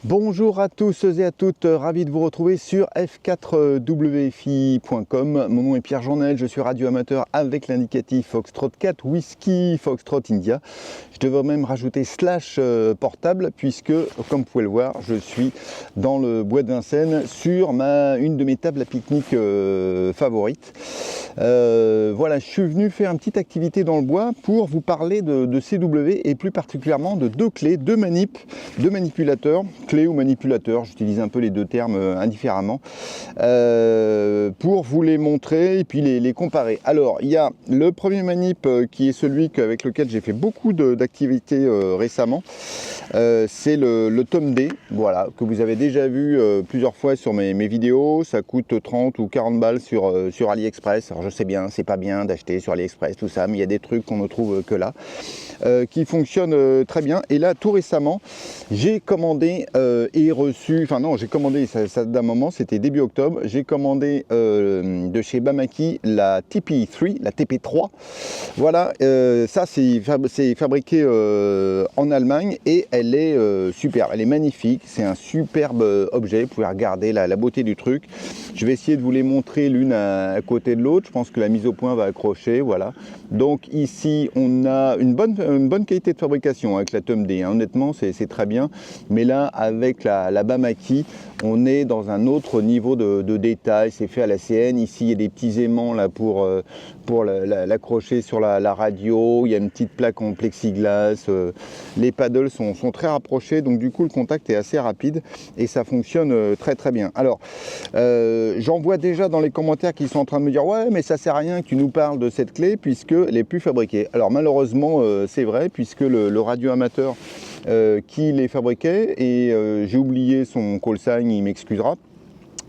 Bonjour à tous et à toutes, ravi de vous retrouver sur f4wfi.com. Mon nom est Pierre Journel, je suis radioamateur avec l'indicatif Foxtrot 4 Whisky Foxtrot India. Je devrais même rajouter / portable puisque, comme vous pouvez le voir, je suis dans le bois de Vincennes sur une de mes tables à pique-nique favorites. Voilà, je suis venu faire une petite activité dans le bois pour vous parler de CW et plus particulièrement de deux clés, deux manipulateurs, clés ou manipulateurs, j'utilise un peu les deux termes indifféremment, pour vous les montrer et puis les comparer. Alors, il y a le premier manip qui est celui avec lequel j'ai fait beaucoup d'activités récemment. C'est le Tome D, voilà, que vous avez déjà vu plusieurs fois sur mes vidéos. Ça coûte 30 ou 40 balles sur AliExpress. Alors je sais bien, c'est pas bien d'acheter sur AliExpress tout ça, mais il y a des trucs qu'on ne trouve que là, qui fonctionnent très bien. Et là, tout récemment, j'ai commandé et reçu, enfin non, j'ai commandé, ça d'un moment, c'était début octobre, j'ai commandé de chez Bamaki la TP3, la TP3. Voilà, ça c'est fabriqué en Allemagne et elle est superbe, elle est magnifique, c'est un superbe objet, vous pouvez regarder la beauté du truc. Je vais essayer de vous les montrer l'une à côté de l'autre, je pense que la mise au point va accrocher, voilà. Donc ici on a une bonne qualité de fabrication avec la Tome D, hein. Honnêtement c'est très bien, mais là avec la Bamaki, on est dans un autre niveau de détail, c'est fait à la CN, ici il y a des petits aimants là pour l'accrocher sur la radio, il y a une petite plaque en plexiglas, les paddles sont très rapprochés, donc du coup le contact est assez rapide et ça fonctionne très bien. Alors j'en vois déjà dans les commentaires qui sont en train de me dire ouais mais ça sert à rien que tu nous parles de cette clé puisque elle n'est plus fabriquée. Alors malheureusement c'est vrai puisque le radio amateur qui les fabriquait et j'ai oublié son call sign, il m'excusera.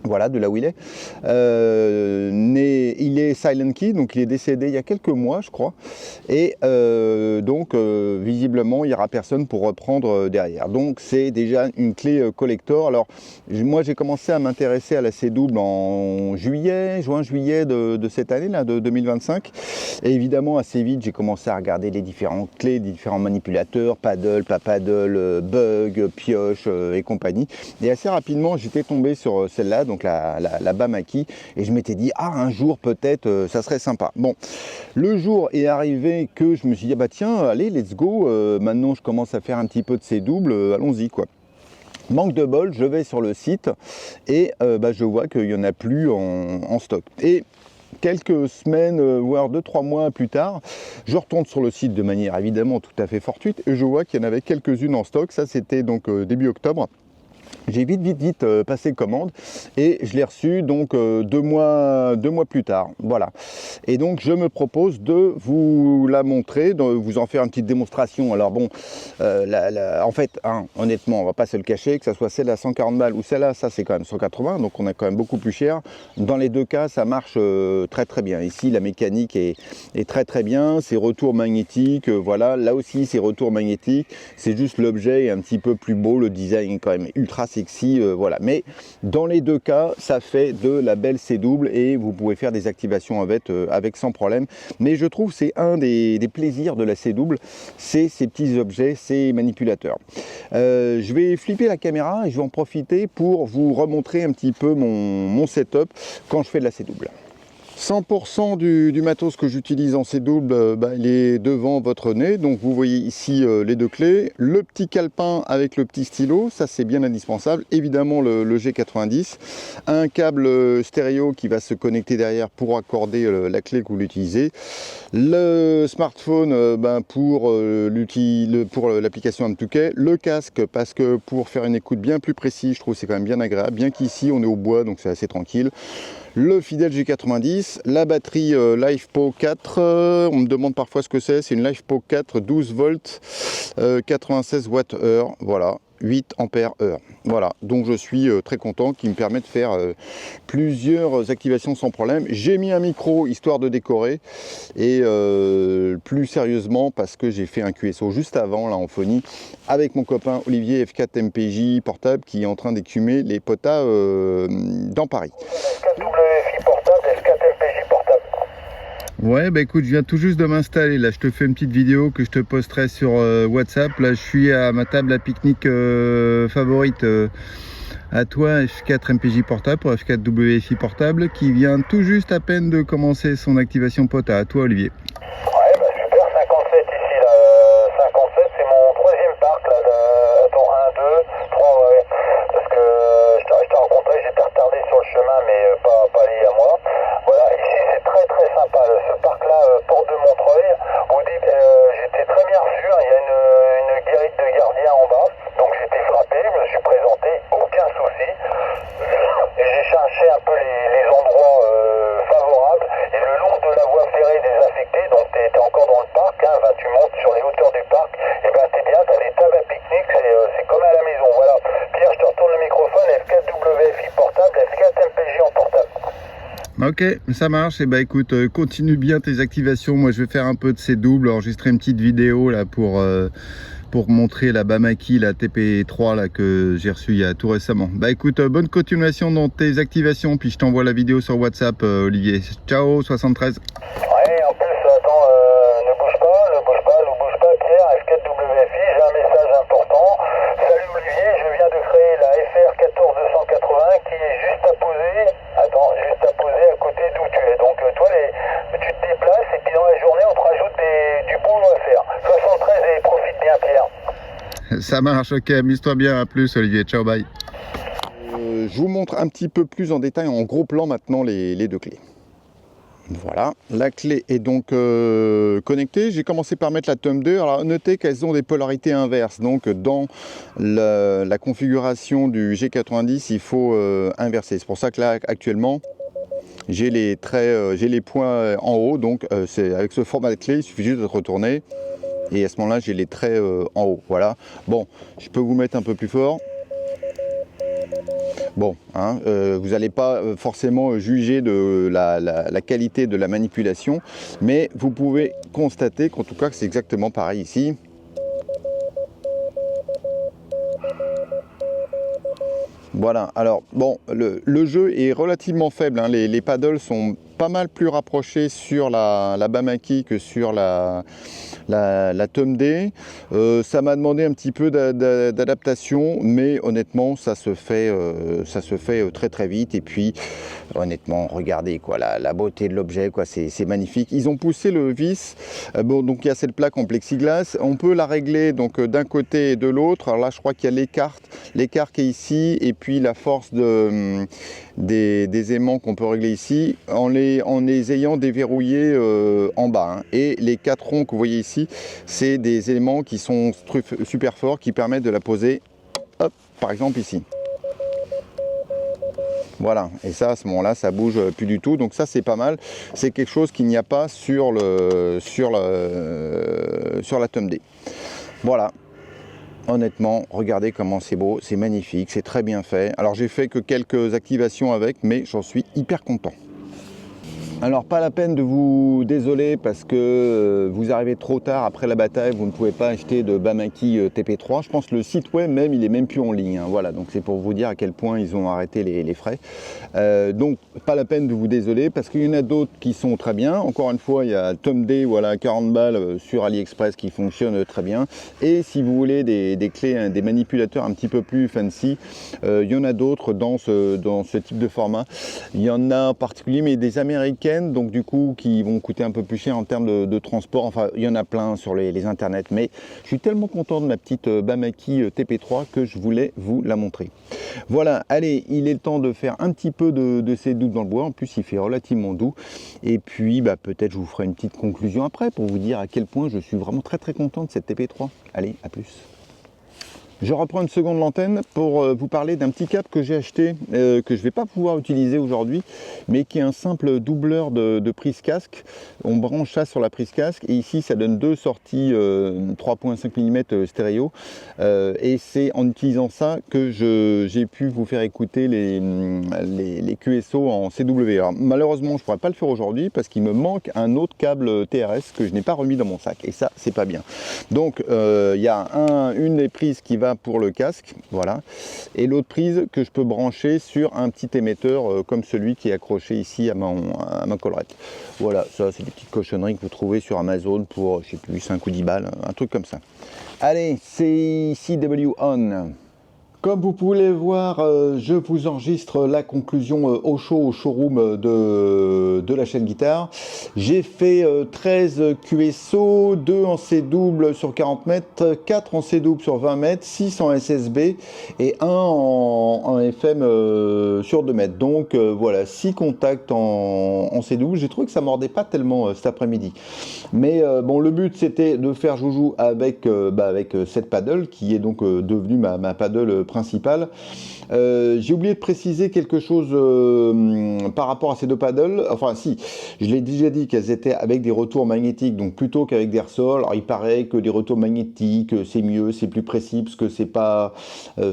Voilà, de là où il est. Il est Silent Key, donc il est décédé il y a quelques mois, je crois. Et donc, visiblement, il n'y aura personne pour reprendre derrière. Donc, c'est déjà une clé collector. Alors, moi, j'ai commencé à m'intéresser à la C-Double en juin-juillet de cette année, là, de 2025. Et évidemment, assez vite, j'ai commencé à regarder les différentes clés, les différents manipulateurs, paddle, pas paddle, bug, pioche et compagnie. Et assez rapidement, j'étais tombé sur celle-là, donc la Bamaki, et je m'étais dit ah un jour peut-être ça serait sympa. Bon, le jour est arrivé que je me suis dit ah bah tiens allez let's go, maintenant je commence à faire un petit peu de ces doubles, allons-y quoi. Manque de bol, je vais sur le site et je vois qu'il n'y en a plus en stock. Et quelques semaines, voire 2-3 mois plus tard, je retourne sur le site de manière évidemment tout à fait fortuite et je vois qu'il y en avait quelques-unes en stock. Ça c'était donc début octobre. J'ai vite passé commande et je l'ai reçu donc 2 mois plus tard, voilà. Et donc je me propose de vous la montrer, de vous en faire une petite démonstration. Alors bon, en fait, honnêtement, on va pas se le cacher, que ça soit celle à 140 balles ou celle-là, ça c'est quand même 180, donc on est quand même beaucoup plus cher. Dans les deux cas, ça marche très bien. Ici, la mécanique est très bien, c'est retours magnétiques, voilà. Là aussi, c'est retours magnétiques, c'est juste l'objet est un petit peu plus beau, le design est quand même ultra sexy, voilà. Mais dans les deux cas, ça fait de la belle C-Double et vous pouvez faire des activations avec sans problème. Mais je trouve c'est un des plaisirs de la C-Double, c'est ces petits objets, ces manipulateurs. Je vais flipper la caméra et je vais en profiter pour vous remontrer un petit peu mon setup quand je fais de la C-Double. 100% du matos que j'utilise en C-Double, il est devant votre nez. Donc vous voyez ici les deux clés, le petit calepin avec le petit stylo, ça c'est bien indispensable. Évidemment le G90, un câble stéréo qui va se connecter derrière pour accorder la clé que vous l'utilisez. Le smartphone pour l'application AmTouquet, le casque parce que pour faire une écoute bien plus précise, je trouve c'est quand même bien agréable, bien qu'ici on est au bois donc c'est assez tranquille. Le fidèle G90, la batterie LifePo 4, on me demande parfois ce que c'est une LifePo 4 12 volts, 96 Wh, voilà, 8 ampères heure. Voilà, donc je suis très content, qui me permet de faire plusieurs activations sans problème. J'ai mis un micro histoire de décorer et plus sérieusement parce que j'ai fait un QSO juste avant là en phonie avec mon copain Olivier F4 MPJ portable qui est en train d'écumer les potas dans Paris. F4WFI portable, F4 MPJ portable. Ouais, bah écoute, je viens tout juste de m'installer. Là, je te fais une petite vidéo que je te posterai sur WhatsApp. Là, je suis à ma table à pique-nique favorite. À toi, F4 MPJ portable pour F4 WFI portable qui vient tout juste à peine de commencer son activation POTA. À toi, Olivier. Ouais, bah super, 57 ici, là. 57, c'est mon troisième parc, là. Attends, 1, 2, 3, ouais. Parce que je t'ai rencontré, j'étais retardé sur le chemin, mais pas lié à moi. Voilà, ici, c'est très très sympa. Ce parc-là, porte de Montreuil. Au début, j'étais très bien reçu, hein. Il y a une guérite de gardien en bas. Donc j'étais frappé, je me suis présenté, aucun souci. Et j'ai cherché un peu les endroits favorables. Et le long de la voie ferrée désaffectée, donc tu es encore dans le parc, hein, ben, tu montes sur les hauteurs du parc, et ben t'es bien, tu as des tables à pique-nique, c'est comme à la maison. Voilà. Pierre, je te retourne le microphone, F4 WFI portable, F4 MPJ en portable. Ok, ça marche. Et bah écoute, continue bien tes activations. Moi, je vais faire un peu de ces doubles, enregistrer une petite vidéo là pour montrer la Bamaki, la TP3 là que j'ai reçue il y a tout récemment. Bah écoute, bonne continuation dans tes activations, puis je t'envoie la vidéo sur WhatsApp, Olivier. Ciao, 73. Ouais, en plus, attends, ne bouge pas, Pierre, F4 WFI, j'ai un message important. Salut Olivier, je viens de créer la FR 14280 qui est juste à poser à côté d'où tu es. Donc toi, tu te déplaces et puis dans la journée, on te rajoute du boulot à faire. 73 et profite bien, Pierre. Ça marche, ok, amuse-toi bien, à plus Olivier, ciao, bye. Je vous montre un petit peu plus en détail, en gros plan maintenant, les deux clés. Voilà, la clé est donc connectée. J'ai commencé par mettre la TOM 2. Alors notez qu'elles ont des polarités inverses. Donc dans la configuration du G90, il faut inverser. C'est pour ça que là actuellement, j'ai les traits, j'ai les points en haut. Donc c'est avec ce format de clé, il suffit juste de retourner. Et à ce moment-là, j'ai les traits en haut. Voilà. Bon, je peux vous mettre un peu plus fort. Bon, hein, vous n'allez pas forcément juger de la qualité de la manipulation, mais vous pouvez constater qu'en tout cas c'est exactement pareil ici. Voilà, alors bon, le jeu est relativement faible, hein. Les paddles sont pas mal plus rapprochés sur la Bamaki que sur la TOM D. Ça m'a demandé un petit peu d'adaptation, mais honnêtement ça se fait très très vite. Et puis honnêtement, regardez quoi, la beauté de l'objet, quoi, c'est magnifique. Ils ont poussé le vis, bon, donc il y a cette plaque en plexiglas, on peut la régler donc d'un côté et de l'autre. Alors là je crois qu'il y a l'écart qui est ici, et puis la force des aimants qu'on peut régler ici en les ayant déverrouillés en bas, hein. Et les 4 ronds que vous voyez ici, c'est des éléments qui sont super forts, qui permettent de la poser, hop, par exemple ici. Voilà, et ça à ce moment-là ça bouge plus du tout, donc ça c'est pas mal. C'est quelque chose qu'il n'y a pas sur la TOM D. Voilà. Honnêtement, regardez comment c'est beau, c'est magnifique, c'est très bien fait. Alors j'ai fait que quelques activations avec, mais j'en suis hyper content. Alors pas la peine de vous désoler parce que vous arrivez trop tard après la bataille, vous ne pouvez pas acheter de Bamaki TP3. Je pense que le site web même, il est même plus en ligne, hein. Voilà, donc c'est pour vous dire à quel point ils ont arrêté les frais. Donc pas la peine de vous désoler parce qu'il y en a d'autres qui sont très bien. Encore une fois, il y a TOM D, voilà, 40 balles sur AliExpress qui fonctionne très bien. Et si vous voulez des clés, hein, des manipulateurs un petit peu plus fancy, il y en a d'autres dans ce type de format. Il y en a en particulier, mais des américaines, donc du coup qui vont coûter un peu plus cher en termes de transport. Enfin, il y en a plein sur les internets, mais je suis tellement content de ma petite Bamaki TP3 que je voulais vous la montrer. Voilà, allez, il est le temps de faire un petit peu de ces doubles dans le bois. En plus il fait relativement doux, et puis bah, peut-être je vous ferai une petite conclusion après pour vous dire à quel point je suis vraiment très content de cette TP3. Allez, à plus. Je reprends une seconde l'antenne pour vous parler d'un petit câble que j'ai acheté, que je ne vais pas pouvoir utiliser aujourd'hui, mais qui est un simple doubleur de prise casque. On branche ça sur la prise casque, et ici ça donne deux sorties 3.5 mm stéréo, et c'est en utilisant ça que j'ai pu vous faire écouter les QSO en CW. Alors, malheureusement je ne pourrais pas le faire aujourd'hui parce qu'il me manque un autre câble TRS que je n'ai pas remis dans mon sac, et ça c'est pas bien. Donc il y a une des prises qui va là pour le casque, voilà, et l'autre prise que je peux brancher sur un petit émetteur comme celui qui est accroché ici à ma collerette. Voilà, ça c'est des petites cochonneries que vous trouvez sur Amazon pour, je sais plus, 5 ou 10 balles, un truc comme ça. Allez, c'est CW On. Comme vous pouvez le voir, je vous enregistre la conclusion au showroom de la chaîne guitare. J'ai fait 13 QSO, 2 en C double sur 40 mètres, 4 en C double sur 20 mètres, 6 en SSB et 1 en FM sur 2 mètres. Donc voilà, 6 contacts en C double. J'ai trouvé que ça mordait pas tellement cet après-midi. Mais bon, le but c'était de faire joujou avec, avec cette paddle qui est donc devenue ma paddle principale. J'ai oublié de préciser quelque chose par rapport à ces deux paddles. Enfin si, je l'ai déjà dit qu'elles étaient avec des retours magnétiques, donc plutôt qu'avec des ressorts. Alors il paraît que des retours magnétiques c'est mieux, c'est plus précis parce que c'est pas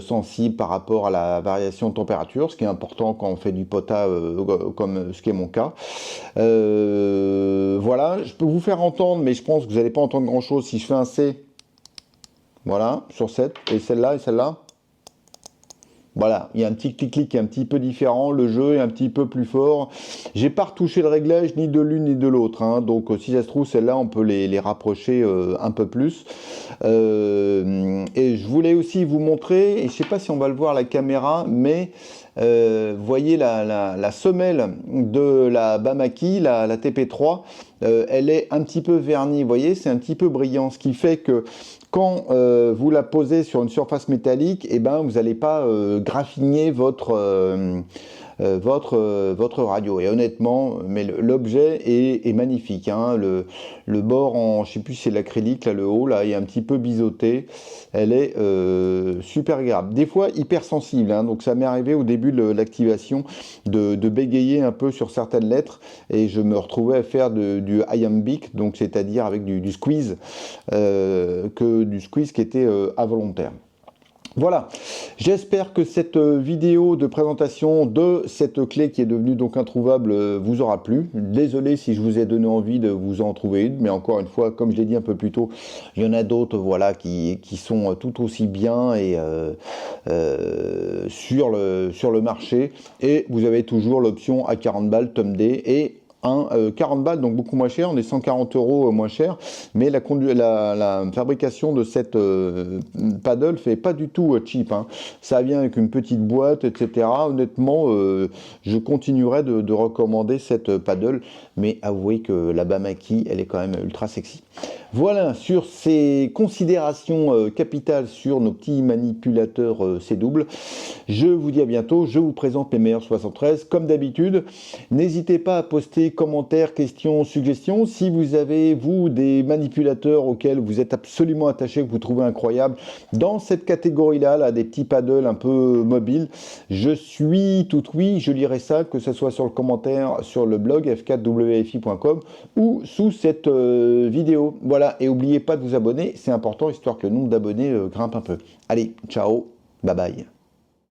sensible par rapport à la variation de température, ce qui est important quand on fait du pota comme ce qui est mon cas. Voilà, je peux vous faire entendre, mais je pense que vous n'allez pas entendre grand chose si je fais un C. Voilà, sur 7, et celle-là et celle-là. Voilà, il y a un petit clic-clic qui est un petit peu différent, le jeu est un petit peu plus fort. J'ai pas retouché le réglage ni de l'une ni de l'autre, hein, donc si ça se trouve, celle-là, on peut les rapprocher un peu plus. Et je voulais aussi vous montrer, et je sais pas si on va le voir à la caméra, mais vous voyez la semelle de la Bamaki, la TP3, elle est un petit peu vernie, vous voyez, c'est un petit peu brillant, ce qui fait que quand vous la posez sur une surface métallique, eh ben, vous n'allez pas graffiner votre radio. Et honnêtement, mais l'objet est magnifique, hein. Le bord en, je sais plus si c'est l'acrylique, là, le haut, là, est un petit peu biseauté. Elle est super agréable. Des fois, hyper sensible, hein, donc ça m'est arrivé au début de l'activation de bégayer un peu sur certaines lettres et je me retrouvais à faire du iambic, donc c'est-à-dire avec du squeeze, du squeeze qui était involontaire. Voilà, j'espère que cette vidéo de présentation de cette clé qui est devenue donc introuvable vous aura plu. Désolé si je vous ai donné envie de vous en trouver une, mais encore une fois, comme je l'ai dit un peu plus tôt, il y en a d'autres voilà, qui sont tout aussi bien et sur le marché. Et vous avez toujours l'option à 40 balles Tom D et 40 balles, donc beaucoup moins cher, on est 140 € moins cher, mais la fabrication de cette paddle fait pas du tout cheap, hein. Ça vient avec une petite boîte, etc. Honnêtement, je continuerai de recommander cette paddle, mais avouez que la Bamaki, elle est quand même ultra sexy. Voilà, sur ces considérations capitales sur nos petits manipulateurs C-double, je vous dis à bientôt, je vous présente mes meilleurs 73, comme d'habitude. N'hésitez pas à poster commentaires, questions, suggestions. Si vous avez, vous, des manipulateurs auxquels vous êtes absolument attaché, que vous trouvez incroyables, dans cette catégorie-là, là, des petits paddles un peu mobiles, je suis tout oui, je lirai ça, que ce soit sur le commentaire, sur le blog f4wfi.com ou sous cette vidéo. Voilà, et n'oubliez pas de vous abonner, c'est important, histoire que le nombre d'abonnés grimpe un peu. Allez, ciao, bye bye.